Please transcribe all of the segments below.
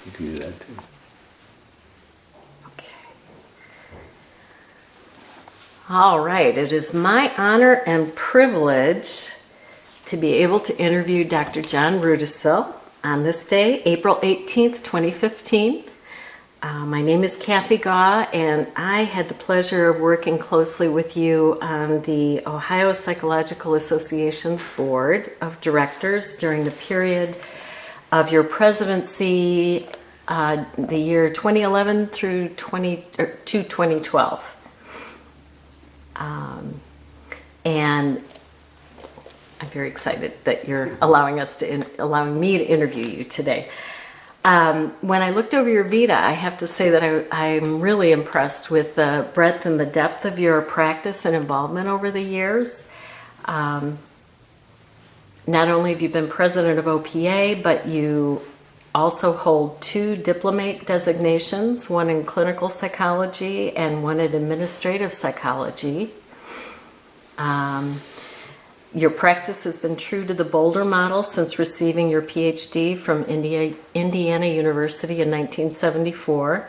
You can do that too. Okay. All right. It is my honor and privilege to be able to interview Dr. John Rudisill on this day, April 18th, 2015. My name is Kathy Gaw, and I had the pleasure of working closely with you on the Ohio Psychological Association's Board of Directors during the period of your presidency, the year 2011 through 2012. And I'm very excited that you're allowing me to interview you today. When I looked over your vita, I have to say that I'm really impressed with the breadth and the depth of your practice and involvement over the years. Not only have you been president of OPA, but you also hold 2 diplomate designations, one in clinical psychology and one in administrative psychology. Your practice has been true to the Boulder model since receiving your PhD from Indiana University in 1974,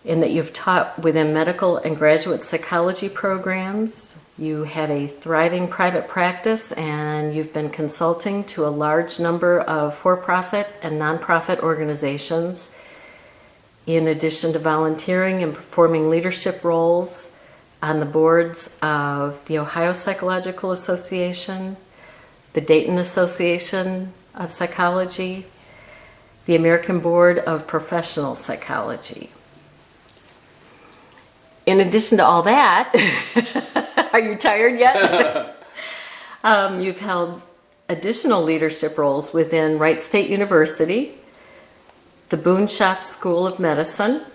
in that you've taught within medical and graduate psychology programs. You have a thriving private practice, and you've been consulting to a large number of for-profit and nonprofit organizations, in addition to volunteering and performing leadership roles on the boards of the Ohio Psychological Association, the Dayton Association of Psychology, the American Board of Professional Psychology. In addition to all that, are you tired yet? You've held additional leadership roles within Wright State University, the Boone Schaff School of Medicine,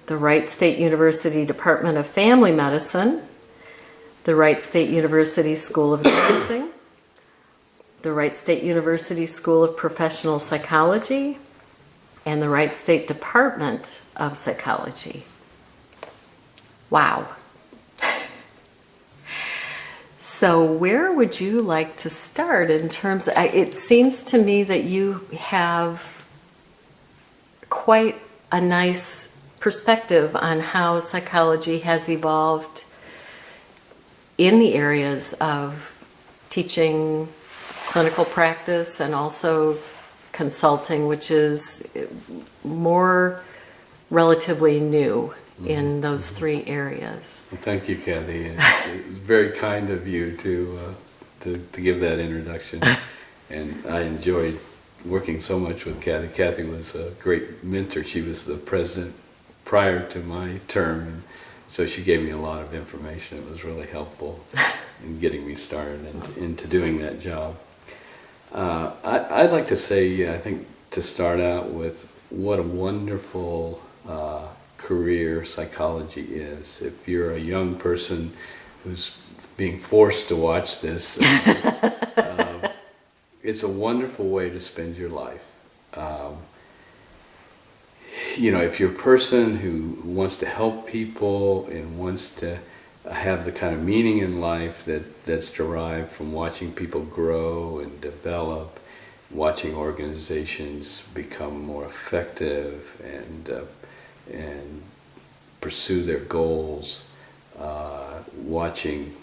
the Wright State University Department of Family Medicine, the Wright State University School of Nursing, the Wright State University School of Professional Psychology, and the Wright State Department of Psychology. Wow. So where would you like to start in terms of, it seems to me that you have quite a nice perspective on how psychology has evolved in the areas of teaching, clinical practice, and also consulting, which is more relatively new in those 3 areas. Well, thank you, Kathy. It was very kind of you to give that introduction, and I enjoyed working so much with Kathy. Kathy was a great mentor. She was the president prior to my term, and so she gave me a lot of information. It was really helpful in getting me started into doing that job. I'd like to say, I think, to start out with what a wonderful career psychology is. If you're a young person who's being forced to watch this, it's a wonderful way to spend your life. If you're a person who wants to help people and wants to have the kind of meaning in life that's derived from watching people grow and develop, watching organizations become more effective and pursue their goals, watching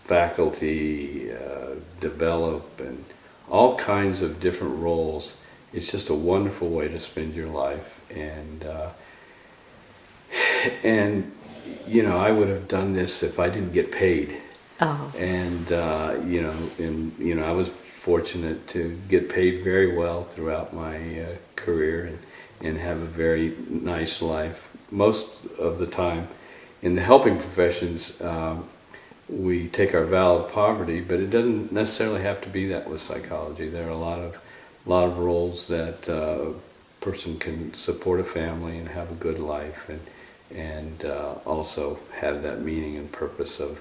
faculty develop and all kinds of different roles. It's just a wonderful way to spend your life, and I would have done this if I didn't get paid. Oh. And I was fortunate to get paid very well throughout my career and have a very nice life. Most of the time, in the helping professions, we take our vow of poverty, but it doesn't necessarily have to be that with psychology. There are a lot of roles that a person can support a family and have a good life, and also have that meaning and purpose of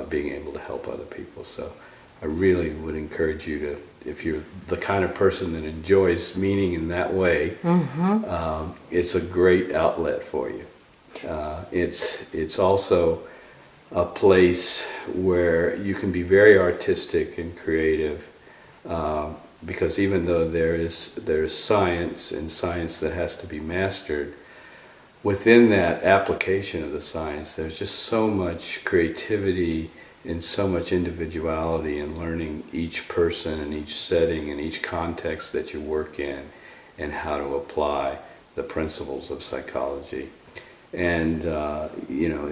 being able to help other people. So I really would encourage you to, if you're the kind of person that enjoys meaning in that way, it's a great outlet for you. It's also a place where you can be very artistic and creative, because even though there is science and science that has to be mastered, within that application of the science, there's just so much creativity and so much individuality in learning each person and each setting and each context that you work in and how to apply the principles of psychology. And,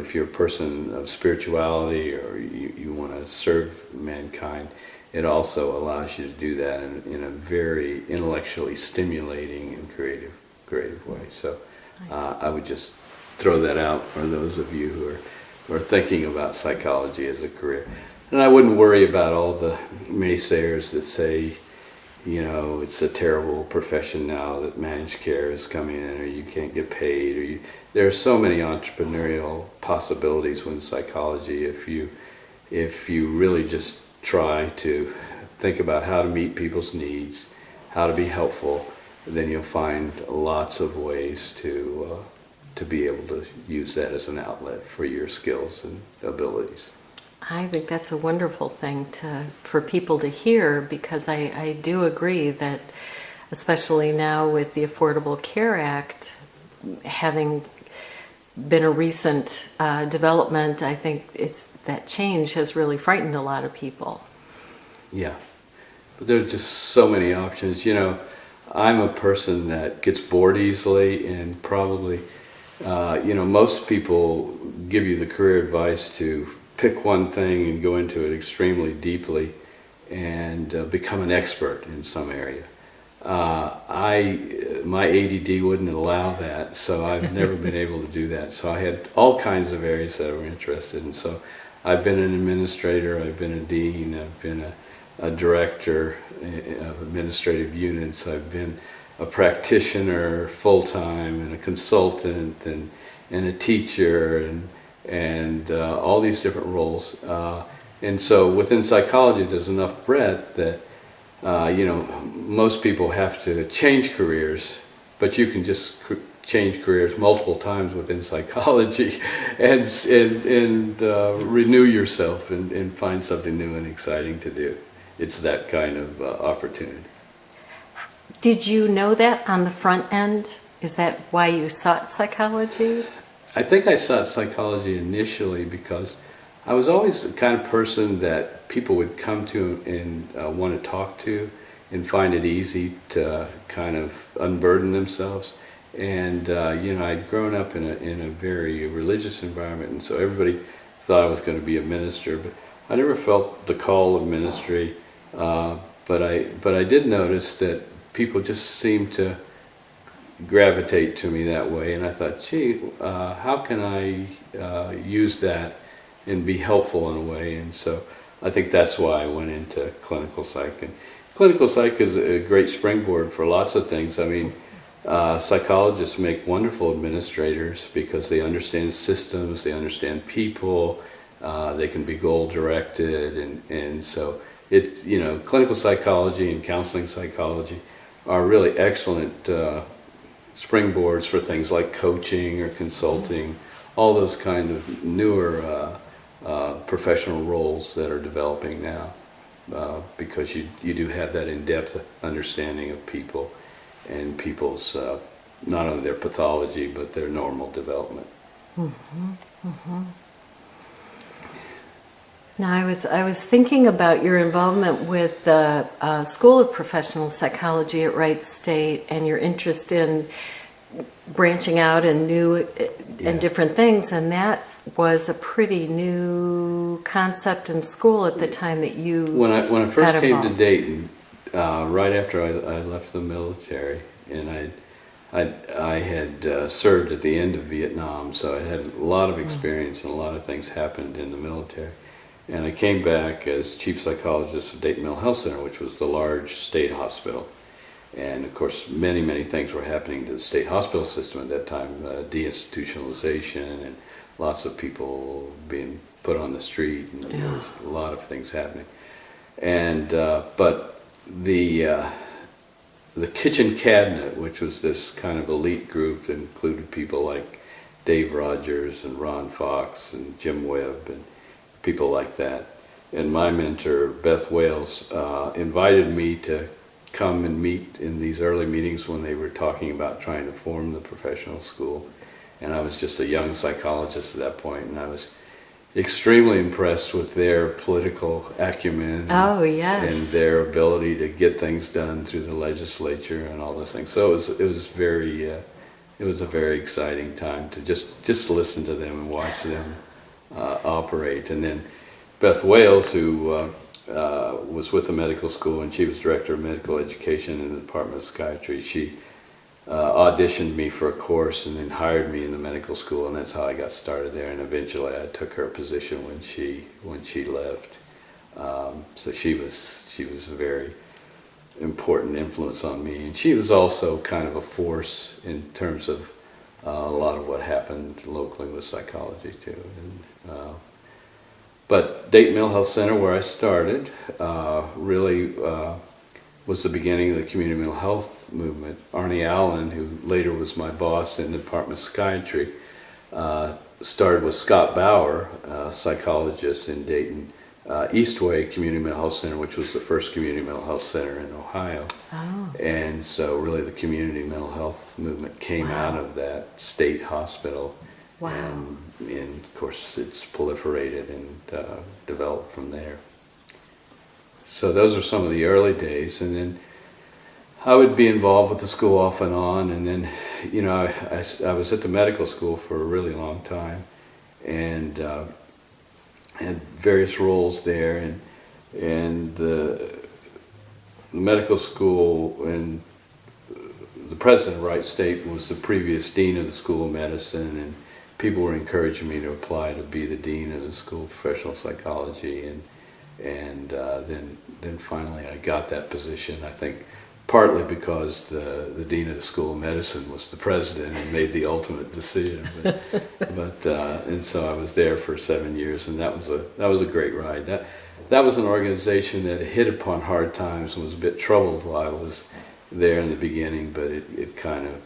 if you're a person of spirituality or you want to serve mankind, it also allows you to do that in a very intellectually stimulating and creative way. So I would just throw that out for those of you who are thinking about psychology as a career. And I wouldn't worry about all the naysayers that say, it's a terrible profession now that managed care is coming in, or you can't get paid, there are so many entrepreneurial possibilities with psychology if you really just try to think about how to meet people's needs, how to be helpful, then you'll find lots of ways to be able to use that as an outlet for your skills and abilities. I think that's a wonderful thing for people to hear, because I do agree that, especially now with the Affordable Care Act having been a recent development, I think that change has really frightened a lot of people. Yeah, but there's just so many options. I'm a person that gets bored easily, and probably, most people give you the career advice to pick one thing and go into it extremely deeply and become an expert in some area. My ADD wouldn't allow that, so I've never been able to do that. So I had all kinds of areas that I were interested in. So I've been an administrator, I've been a dean, I've been a director of administrative units, I've been a practitioner full-time and a consultant and a teacher and all these different roles. And so within psychology there's enough breadth that most people have to change careers, but you can just change careers multiple times within psychology and renew yourself and find something new and exciting to do. It's that kind of opportunity. Did you know that on the front end? Is that why you sought psychology? I think I sought psychology initially because I was always the kind of person that people would come to and want to talk to and find it easy to kind of unburden themselves. And I'd grown up in a very religious environment, and so everybody thought I was going to be a minister, but I never felt the call of ministry. But I did notice that people just seemed to gravitate to me that way, and I thought, gee, how can I use that and be helpful in a way? And so I think that's why I went into clinical psych. And clinical psych is a great springboard for lots of things. I mean, psychologists make wonderful administrators because they understand systems, they understand people, they can be goal-directed, and so clinical psychology and counseling psychology are really excellent springboards for things like coaching or consulting, all those kind of newer professional roles that are developing now, because you do have that in-depth understanding of people and people's not only their pathology but their normal development. Mm-hmm. Mm-hmm. Now, I was thinking about your involvement with the School of Professional Psychology at Wright State and your interest in branching out and new and different things, and that was a pretty new concept in school at the time that you when I first came to Dayton, right after I left the military, and I had served at the end of Vietnam, so I had a lot of experience and a lot of things happened in the military. And I came back as chief psychologist of Dayton Mental Health Center, which was the large state hospital. And of course, many, many things were happening to the state hospital system at that time, deinstitutionalization and lots of people being put on the street, and there was a lot of things happening. And but the kitchen cabinet, which was this kind of elite group that included people like Dave Rogers and Ron Fox and Jim Webb and people like that, and my mentor Beth Wales invited me to come and meet in these early meetings when they were talking about trying to form the professional school. And I was just a young psychologist at that point, and I was extremely impressed with their political acumen Oh, and yes. their ability to get things done through the legislature and all those things. So it was a very exciting time to just listen to them and watch them operate. And then Beth Wales, who was with the medical school, and she was director of medical education in the Department of Psychiatry. She auditioned me for a course and then hired me in the medical school, and that's how I got started there. And eventually, I took her position when she left. So she was a very important influence on me, and she was also kind of a force in terms of a lot of what happened locally with psychology too. But Dayton Mental Health Center, where I started, really was the beginning of the community mental health movement. Arnie Allen, who later was my boss in the Department of Psychiatry, started with Scott Bauer, a psychologist in Dayton, Eastway Community Mental Health Center, which was the first community mental health center in Ohio. Oh. And so really the community mental health movement came out of that state hospital. Wow. And of course it's proliferated and developed from there. So those are some of the early days, and then I would be involved with the school off and on, and then, you know, I was at the medical school for a really long time, and had various roles there, and the medical school, and the president of Wright State was the previous dean of the School of Medicine, and people were encouraging me to apply to be the dean of the School of Professional Psychology, and then finally I got that position. I think partly because the dean of the School of Medicine was the president and made the ultimate decision. But and so I was there for 7 years, and that was a great ride. That was an organization that hit upon hard times and was a bit troubled while I was there in the beginning, but it kind of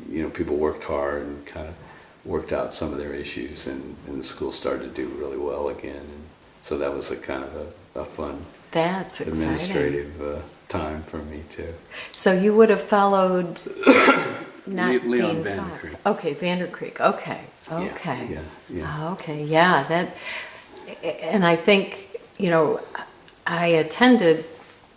you know, people worked hard and kind of worked out some of their issues, and the school started to do really well again. And so that was a kind of a fun, That's administrative time for me too. So you would have followed not Leon Dean Vander Fox. Creek. Okay, Vander Creek. Okay. Yeah. Okay, yeah, that, and I think, you know, I attended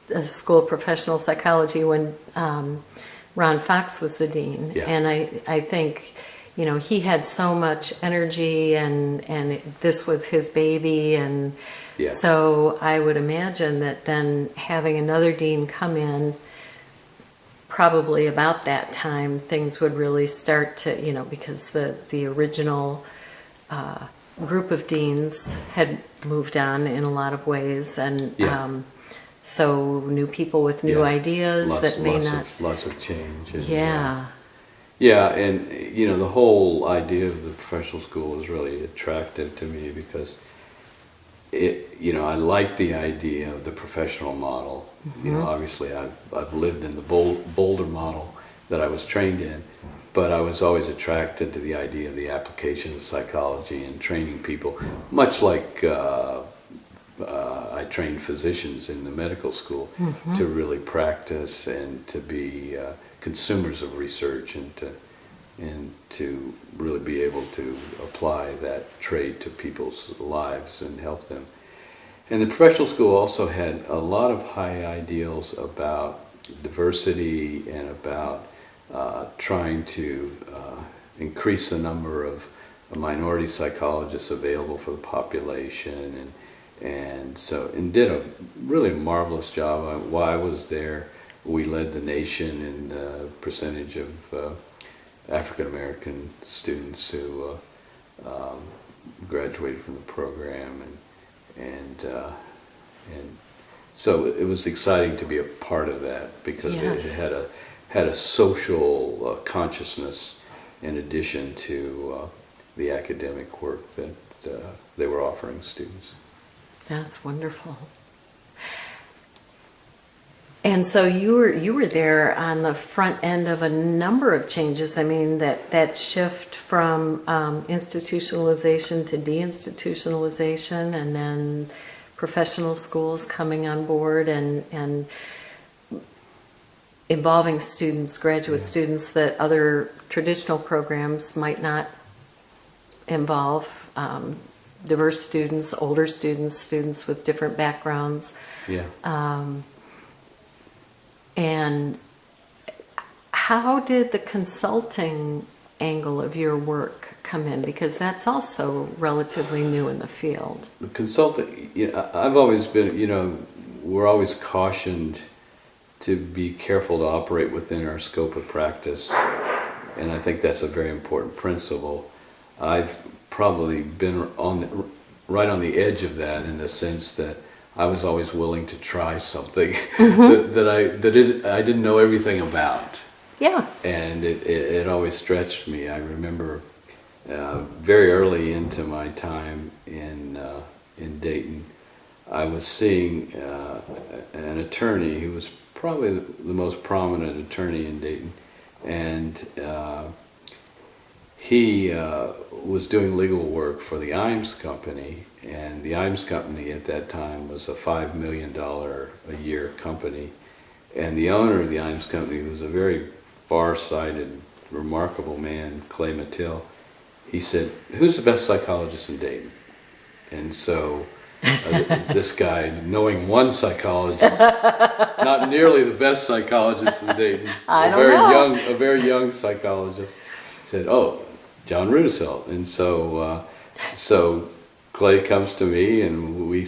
the School of Professional Psychology when Ron Fox was the dean, Yeah. and I think, you know, he had so much energy, and this was his baby, and Yeah. so I would imagine that then having another dean come in, probably about that time, things would really start to, you know, because the original group of deans had moved on in a lot of ways, and Yeah. so new people with new ideas that may not. Lots of change. And, Yeah. yeah, and you know, the whole idea of the professional school was really attractive to me because you know, I like the idea of the professional model. You know, obviously I've lived in the Boulder model that I was trained in, but I was always attracted to the idea of the application of psychology and training people, much like I trained physicians in the medical school to really practice and to be consumers of research, and to really be able to apply that trade to people's lives and help them. And the professional school also had a lot of high ideals about diversity and about trying to increase the number of minority psychologists available for the population, and did a really marvelous job. While I was there, we led the nation in the percentage of African American students who graduated from the program, and so it was exciting to be a part of that because Yes. it had a social consciousness in addition to the academic work that they were offering students. That's wonderful. And so you were there on the front end of a number of changes. I mean, that shift from institutionalization to deinstitutionalization, and then professional schools coming on board, and involving students, graduate students, that other traditional programs might not involve. Diverse students, older students, students with different backgrounds. Yeah. And how did the consulting angle of your work come in? Because that's also relatively new in the field. The consulting, I've always been, we're always cautioned to be careful to operate within our scope of practice. And I think that's a very important principle. I've probably been right on the edge of that, in the sense that I was always willing to try something that I didn't know everything about. Yeah. And it always stretched me. I remember very early into my time in Dayton, I was seeing an attorney who was probably the most prominent attorney in Dayton, and he was doing legal work for the Imes Company, and the Imes Company at that time was a $5 million a year company, and the owner of the Imes Company was a very far-sighted, remarkable man, Clay Mattill. He said, "Who's the best psychologist in Dayton?" And so this guy, knowing one psychologist, not nearly the best psychologist in Dayton, a very young psychologist, said, "Oh, John Rudisill." And so Clay comes to me, and we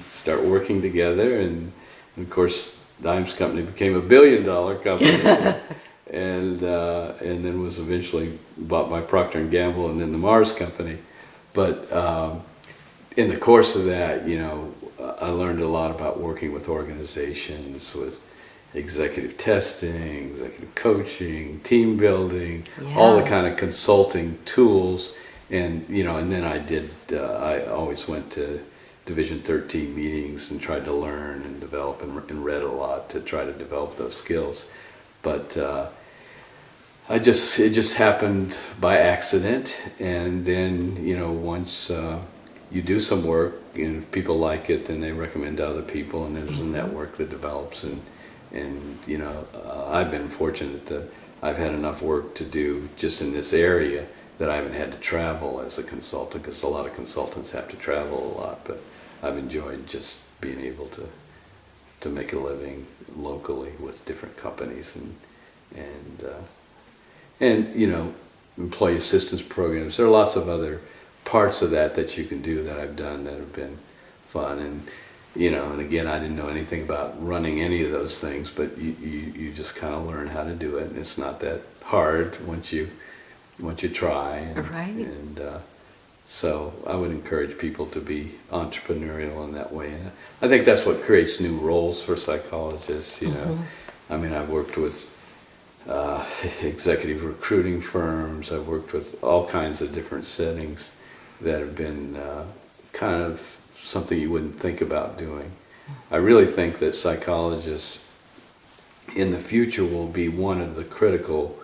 start working together, and of course the Imes Company became a $1 billion company, and then was eventually bought by Procter & Gamble, and then the Mars Company. But in the course of that, I learned a lot about working with organizations, with executive testing, executive coaching, team building, all the kind of consulting tools. And and then I always went to Division 13 meetings and tried to learn and develop, and read a lot to try to develop those skills. But it just happened by accident. And then once you do some work and if people like it, then they recommend to other people, and then there's a network that develops. And I've been fortunate that I've had enough work to do just in this area that I haven't had to travel as a consultant, because a lot of consultants have to travel a lot. But I've enjoyed just being able to make a living locally with different companies and employee assistance programs. There are lots of other parts of that you can do that I've done that have been fun. And and again, I didn't know anything about running any of those things, but you just kind of learn how to do it, and it's not that hard once you try. Right. And so I would encourage people to be entrepreneurial in that way. And I think that's what creates new roles for psychologists. I mean, I've worked with executive recruiting firms. I've worked with all kinds of different settings that have been kind of something you wouldn't think about doing. I really think that psychologists in the future will be one of the critical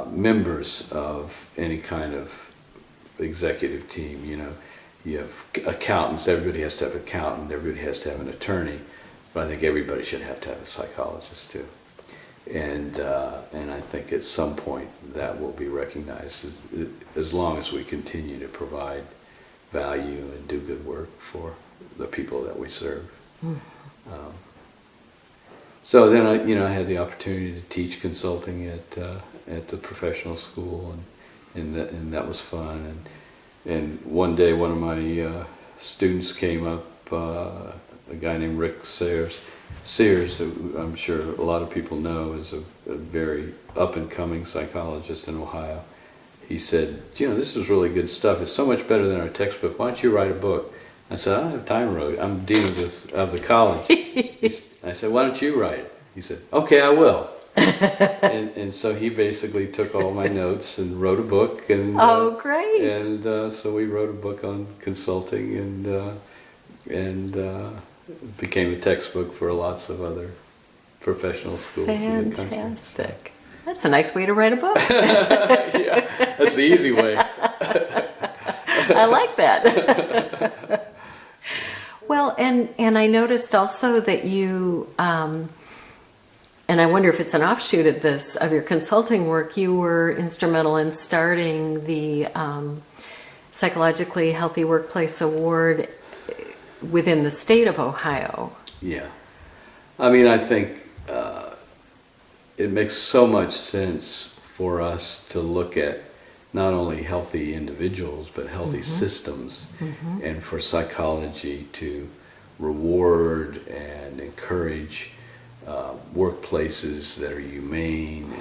members of any kind of executive team. You have accountants. Everybody has to have an accountant. Everybody has to have an attorney. But I think everybody should have to have a psychologist too. And I think at some point that will be recognized, as long as we continue to provide value and do good work for the people that we serve. So then I had the opportunity to teach consulting at the professional school, and that was fun. And one day one of my students came up, a guy named Rick Sears, who I'm sure a lot of people know, is a very up-and-coming psychologist in Ohio. He said, this is really good stuff. It's so much better than our textbook. Why don't you write a book? I said, I don't have time to write. I'm dean of the college. I said, why don't you write it? He said, okay, I will. and so he basically took all my notes and wrote a book. And oh, great! And so we wrote a book on consulting, and became a textbook for lots of other professional schools in the country. Fantastic. That's a nice way to write a book. Yeah, that's the easy way. I like that. Well, and I noticed also that you and I wonder if it's an offshoot of this, of your consulting work. You were instrumental in starting the Psychologically Healthy Workplace Award within the state of Ohio. Yeah. I mean, I think it makes so much sense for us to look at not only healthy individuals, but healthy systems, and for psychology to reward and encourage workplaces that are humane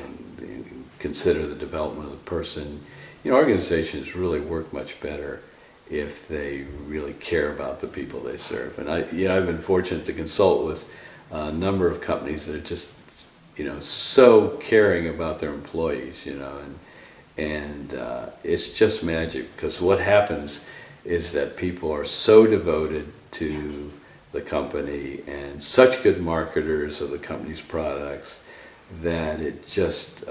and consider the development of the person. You know, organizations really work much better if they really care about the people they serve. And I've been fortunate to consult with a number of companies that are just, so caring about their employees, and it's just magic, because what happens is that people are so devoted to the company and such good marketers of the company's products that it just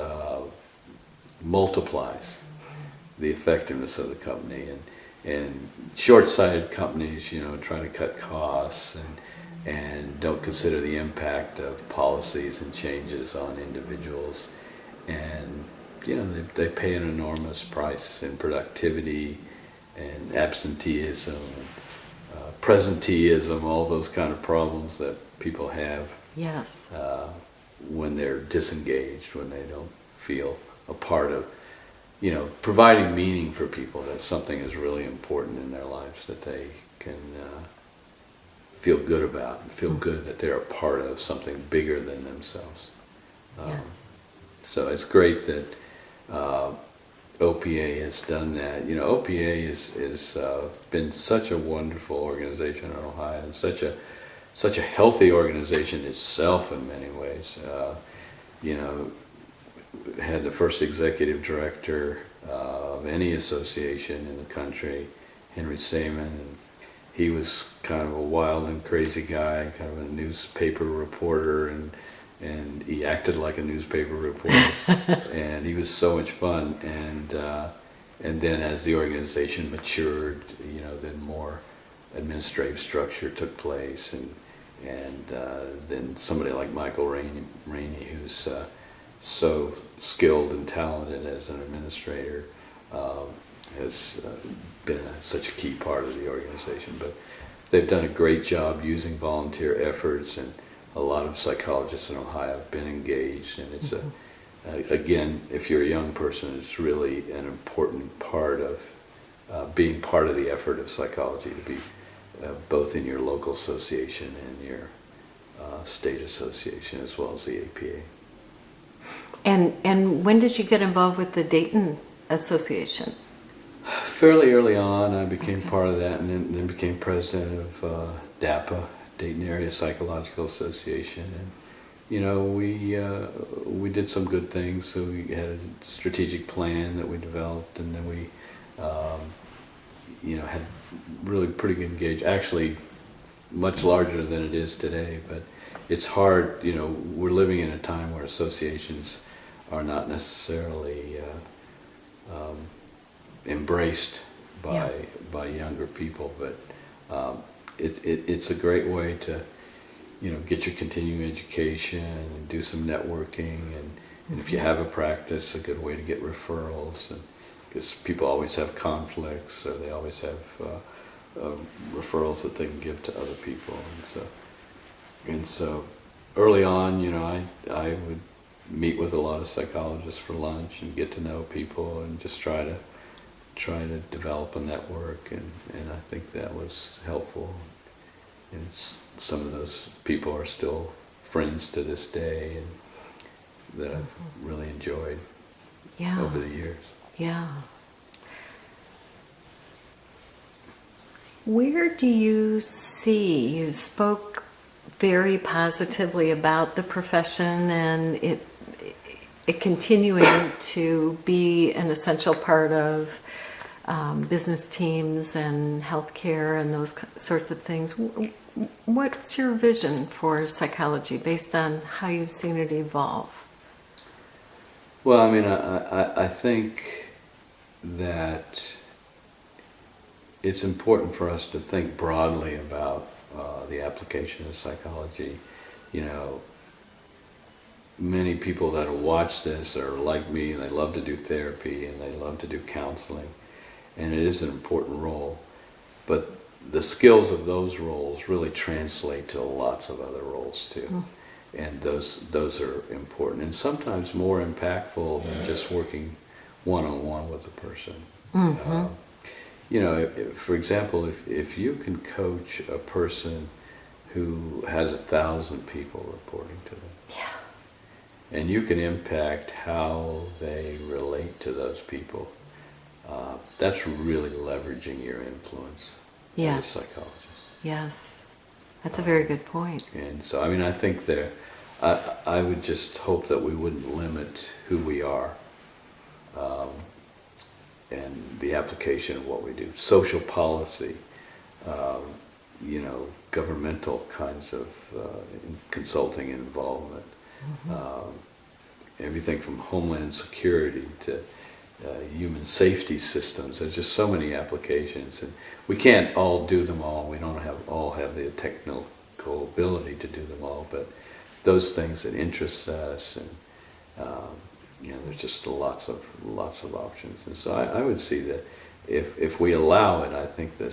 multiplies the effectiveness of the company. And short-sighted companies, try to cut costs and don't consider the impact of policies and changes on individuals. And, they pay an enormous price in productivity and absenteeism, presenteeism, all those kind of problems that people have. Yes. When they're disengaged, when they don't feel a part of, providing meaning for people, that something is really important in their lives that they can feel good about, and feel good that they're a part of something bigger than themselves. Yes. So it's great that OPA has done that. OPA is been such a wonderful organization in Ohio, and such a healthy organization itself in many ways. Had the first executive director of any association in the country, Henry Saman, and he was kind of a wild and crazy guy, kind of a newspaper reporter, and he acted like a newspaper reporter, and he was so much fun. And then as the organization matured, then more administrative structure took place, and then somebody like Michael Rainey, who's so skilled and talented as an administrator, has been such a key part of the organization. But they've done a great job using volunteer efforts, and a lot of psychologists in Ohio have been engaged. And it's again, if you're a young person, it's really an important part of being part of the effort of psychology, to be both in your local association and your state association, as well as the APA. And when did you get involved with the Dayton Association? Fairly early on, I became part of that, and then became president of DAPA, Dayton Area Psychological Association. And we did some good things. So we had a strategic plan that we developed, and then we had really pretty good engagement. Actually, much larger than it is today, but it's hard. We're living in a time where associations are not necessarily embraced by younger people, but it's a great way to get your continuing education and do some networking, and if you have a practice, a good way to get referrals, and because people always have conflicts, or they always have referrals that they can give to other people, and so early on, I would meet with a lot of psychologists for lunch and get to know people, and just try to develop a network, and I think that was helpful. And some of those people are still friends to this day, and that I've really enjoyed over the years. Yeah. Where do you see, you spoke very positively about the profession and it continuing to be an essential part of business teams and healthcare and those sorts of things. What's your vision for psychology based on how you've seen it evolve? Well, I mean, I think that it's important for us to think broadly about the application of psychology. many people that watch this are like me, and they love to do therapy and they love to do counseling, and it is an important role. But the skills of those roles really translate to lots of other roles too. And those are important, and sometimes more impactful than just working one-on-one with a person. For example, if you can coach a person who has 1,000 people reporting to them, and you can impact how they relate to those people, that's really leveraging your influence as a psychologist. Yes, that's a very good point. And so, I think I would just hope that we wouldn't limit who we are, and the application of what we do. Social policy, governmental kinds of consulting and involvement, everything from homeland security to human safety systems. There's just so many applications, and we can't all do them all. We don't all have the technical ability to do them all, but those things that interest us, and there's just lots of options. And so I would see that if we allow it, I think the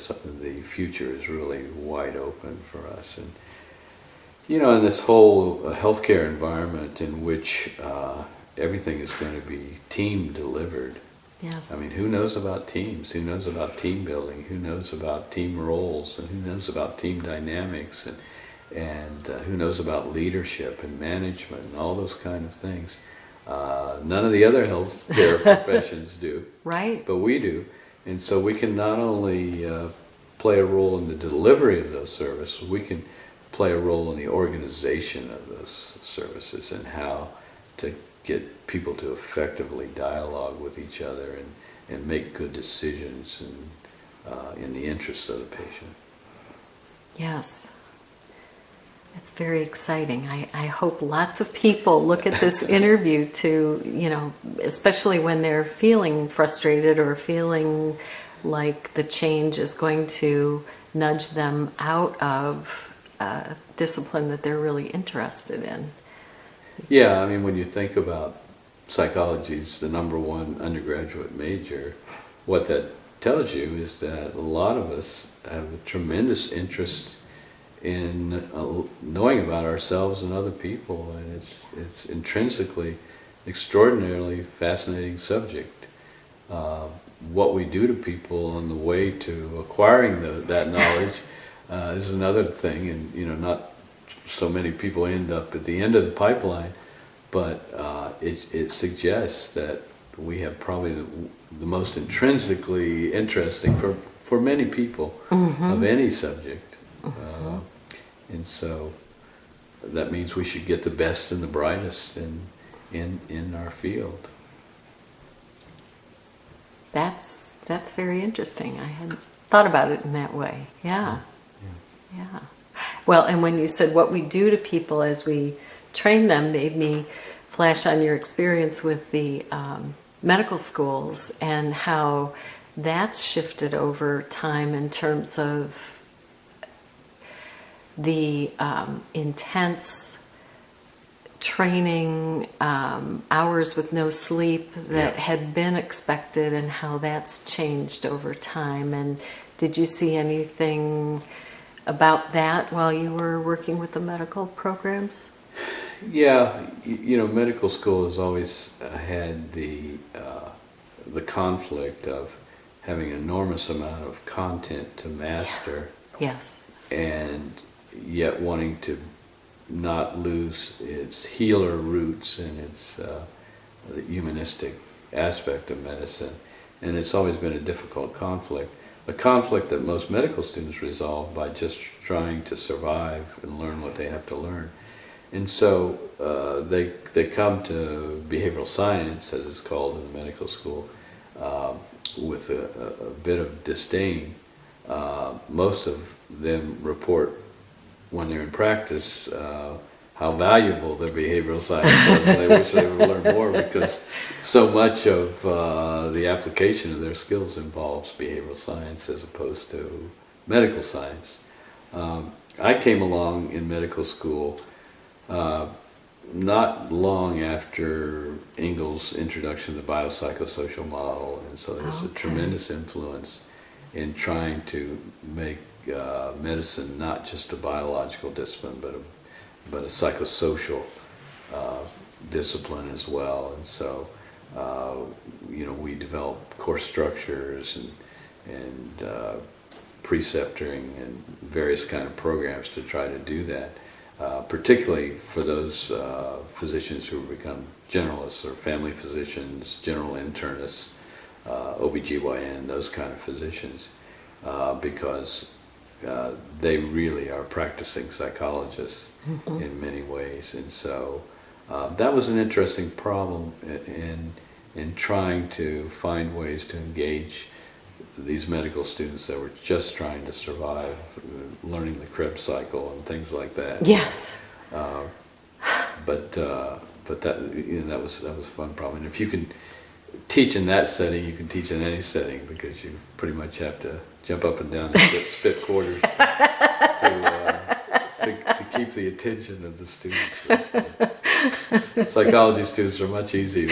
future is really wide open for us. And in this whole healthcare environment in which everything is going to be team delivered. Yes. Who knows about teams? Who knows about team building? Who knows about team roles? And who knows about team dynamics? And who knows about leadership and management and all those kind of things? None of the other healthcare professions do. Right. But we do. And so we can not only play a role in the delivery of those services, we can play a role in the organization of those services and how to get people to effectively dialogue with each other and make good decisions in the interests of the patient. Yes. It's very exciting. I hope lots of people look at this interview to, especially when they're feeling frustrated or feeling like the change is going to nudge them out of a discipline that they're really interested in. Yeah, when you think about psychology's the #1 undergraduate major, what that tells you is that a lot of us have a tremendous interest in knowing about ourselves and other people, and it's intrinsically extraordinarily fascinating subject. What we do to people on the way to acquiring that knowledge is another thing, and not so many people end up at the end of the pipeline, but it suggests that we have probably the most intrinsically interesting for many people of any subject. And so that means we should get the best and the brightest in our field. That's very interesting. I hadn't thought about it in that way. Yeah. Well, and when you said what we do to people as we train them, made me flash on your experience with the medical schools and how that's shifted over time in terms of the intense training, hours with no sleep that had been expected, and how that's changed over time. And did you see anything about that while you were working with the medical programs? Yeah, medical school has always had the conflict of having an enormous amount of content to master. Yes. And yet wanting to not lose its healer roots and its the humanistic aspect of medicine. And it's always been a difficult conflict. A conflict that most medical students resolve by just trying to survive and learn what they have to learn. And so they come to behavioral science, as it's called in the medical school, with a bit of disdain. Most of them report when they're in practice how valuable their behavioral science was, and they wish they would learn more, because so much of the application of their skills involves behavioral science as opposed to medical science. I came along in medical school not long after Engel's introduction to the biopsychosocial model, and so there was a tremendous influence in trying to make medicine not just a biological discipline, but a psychosocial discipline as well. And so, we developed course structures and preceptoring and various kind of programs to try to do that. Particularly for those physicians who become generalists or family physicians, general internists, OBGYN, those kind of physicians, because they really are practicing psychologists in many ways. And so that was an interesting problem in trying to find ways to engage these medical students that were just trying to survive, learning the Krebs cycle and things like that. Yes. But that that was a fun problem. And if you can teach in that setting, you can teach in any setting, because you pretty much have to jump up and down and spit quarters to keep the attention of the students. Psychology students are much easier.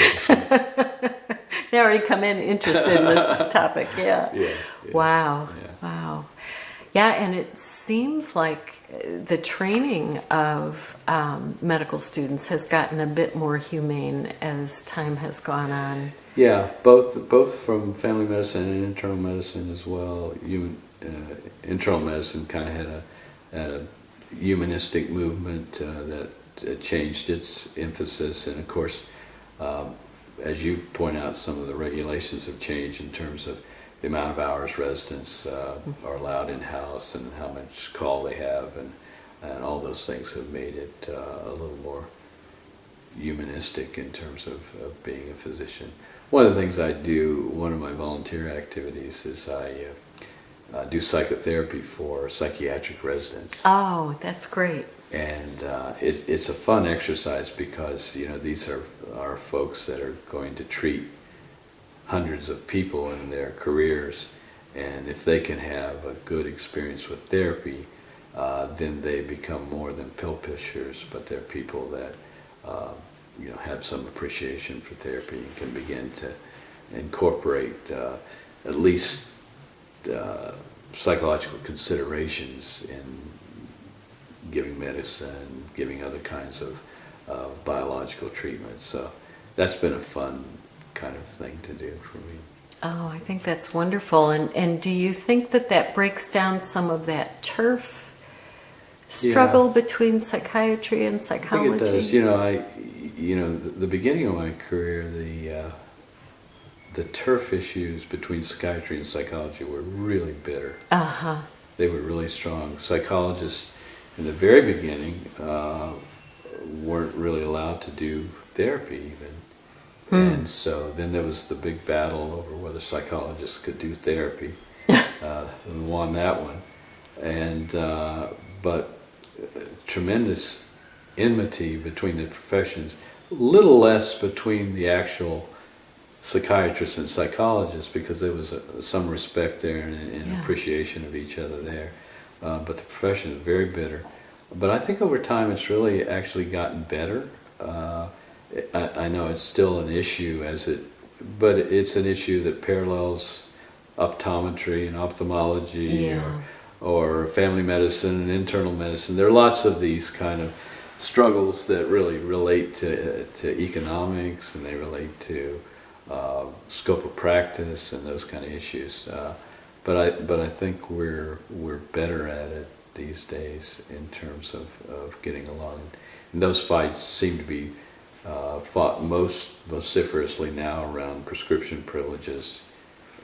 They already come in interested in the topic, yeah. Yeah. Wow, Yeah. wow. Yeah, and it seems like the training of medical students has gotten a bit more humane as time has gone on. Yeah, both from family medicine and internal medicine as well. Internal medicine kind of had a humanistic movement that changed its emphasis, and of course, as you point out, some of the regulations have changed in terms of the amount of hours residents are allowed in-house and how much call they have, and all those things have made it a little more humanistic in terms of being a physician. One of the things I do, one of my volunteer activities, is I do psychotherapy for psychiatric residents. Oh, that's great. And it's a fun exercise because these are folks that are going to treat hundreds of people in their careers, and if they can have a good experience with therapy, then they become more than pill pushers, but they're people that have some appreciation for therapy and can begin to incorporate at least psychological considerations in giving medicine, giving other kinds of biological treatments. So that's been a fun kind of thing to do for me. Oh, I think that's wonderful. And do you think that breaks down some of that turf struggle between psychiatry and psychology? I think it does. The beginning of my career, the turf issues between psychiatry and psychology were really bitter. Uh-huh. They were really strong. Psychologists in the very beginning weren't really allowed to do therapy even. And so then there was the big battle over whether psychologists could do therapy. We won that one. But tremendous enmity between the professions, little less between the actual psychiatrists and psychologists, because there was some respect there and appreciation of each other there. But the profession is very bitter. But I think over time it's really actually gotten better. I know it's still an issue but it's an issue that parallels optometry and ophthalmology or family medicine and internal medicine. There are lots of these kind of struggles that really relate to economics, and they relate to scope of practice and those kind of issues. But I think we're better at it these days in terms of getting along. And those fights seem to be fought most vociferously now around prescription privileges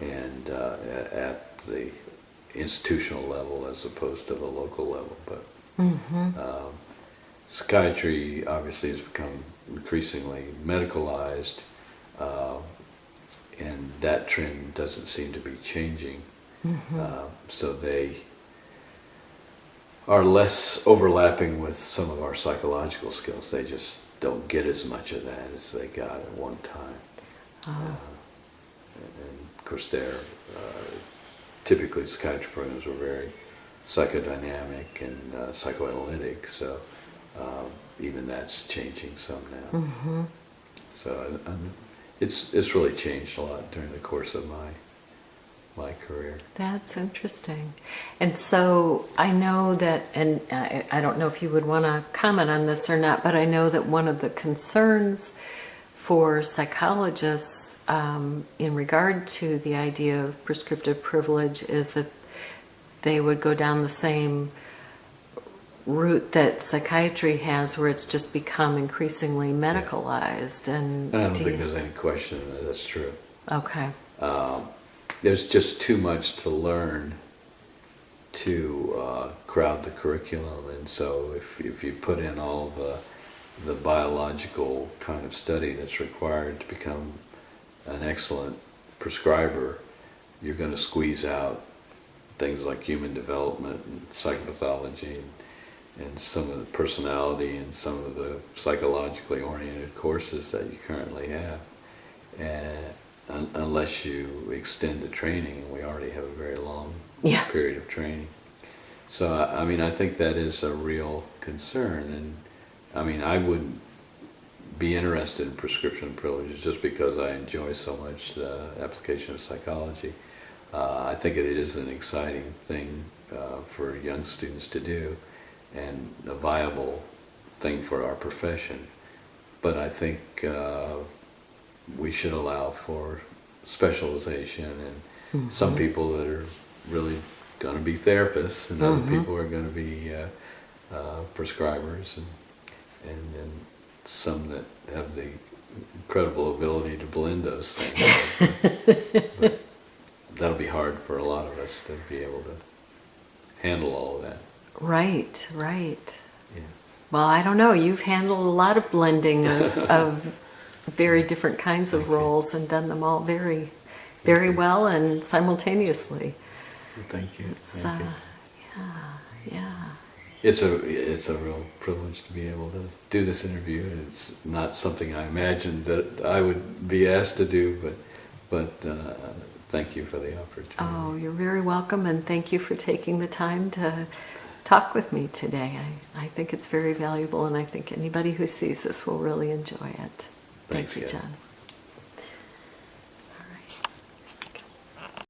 and at the institutional level as opposed to the local level. But psychiatry obviously has become increasingly medicalized, and that trend doesn't seem to be changing. So they are less overlapping with some of our psychological skills. They just don't get as much of that as they got at one time. And of course, typically psychiatry programs were very psychodynamic and psychoanalytic. So even that's changing some now. So it's really changed a lot during the course of my career. That's interesting. And so I know that, and I don't know if you would want to comment on this or not, but I know that one of the concerns for psychologists in regard to the idea of prescriptive privilege is that they would go down the same route that psychiatry has, where it's just become increasingly medicalized. And I don't think there's any question that that's true. Okay. There's just too much to learn to crowd the curriculum, and so if you put in all the biological kind of study that's required to become an excellent prescriber, you're going to squeeze out things like human development and psychopathology and some of the personality and some of the psychologically oriented courses that you currently have, and unless you extend the training, and we already have a very long period of training. So I mean, I think that is a real concern, and I mean, I wouldn't be interested in prescription privileges just because I enjoy so much the application of psychology. I think it is an exciting thing for young students to do, and a viable thing for our profession. But I think we should allow for specialization, and some people that are really going to be therapists, and other people are going to be prescribers, and then some that have the incredible ability to blend those things. But that'll be hard for a lot of us to be able to handle all of that. Right, right. Yeah. Well, I don't know. You've handled a lot of blending of very different kinds of roles and done them all very, very well and simultaneously. Thank you. Thank you. Yeah. It's a real privilege to be able to do this interview. It's not something I imagined that I would be asked to do, but thank you for the opportunity. Oh, you're very welcome, and thank you for taking the time to talk with me today. I think it's very valuable, and I think anybody who sees this will really enjoy it. Thanks, Thank you, guys. John.